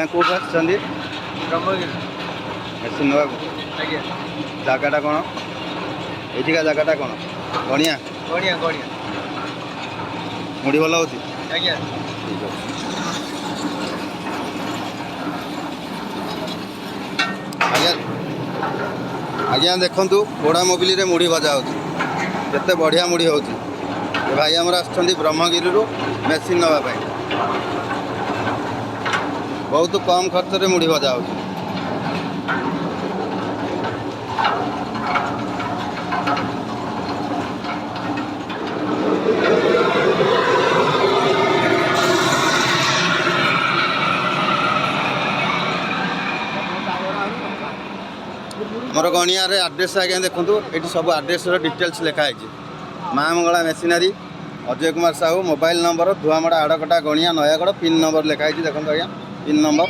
ଆଜ୍ଞା କେଉଁଠୁ ଆସିଛନ୍ତି? ବ୍ରହ୍ମଗିରି। ମେସିନ୍ ନେବାକୁ। ଆଜ୍ଞା। ଜାଗାଟା କ'ଣ? ଏଇଠିକା ଜାଗାଟା କ'ଣ? ଗଣିଆ। ଗଣିଆ ଗଣିଆ। ମୁଢ଼ି ଭଲ ହେଉଛି? ଆଜ୍ଞା। ଠିକ୍ ଅଛି। ଆଜ୍ଞା ଆଜ୍ଞା ଦେଖନ୍ତୁ ପୋଡ଼ା ମୋବିଲିରେ ମୁଢ଼ି ଭଜା ହେଉଛି। କେତେ ବଢ଼ିଆ ମୁଢ଼ି ହେଉଛି। ଏ ଭାଇ ଆମର ଆସିଛନ୍ତି ବ୍ରହ୍ମଗିରିରୁ ମେସିନ୍ ନେବା ପାଇଁ। ବହୁତ କମ୍ ଖର୍ଚ୍ଚରେ ମୁଢ଼ି ଭଜା ହେଉଛି। ଆମର ଗଣିଆରେ ଆଡ୍ରେସ୍ ଆଜ୍ଞା ଦେଖନ୍ତୁ, ଏଠି ସବୁ ଆଡ୍ରେସ୍ର ଡିଟେଲ୍ସ ଲେଖା ହେଇଛି। Maa Mangala machinery, Ajay Kumar Sahu, mobile number, Dhuamada Adakata Gania Nayagarh, pin number ଲେଖା ହେଇଛି। ଦେଖନ୍ତୁ ଆଜ୍ଞା ପିନ୍ ନମ୍ବର।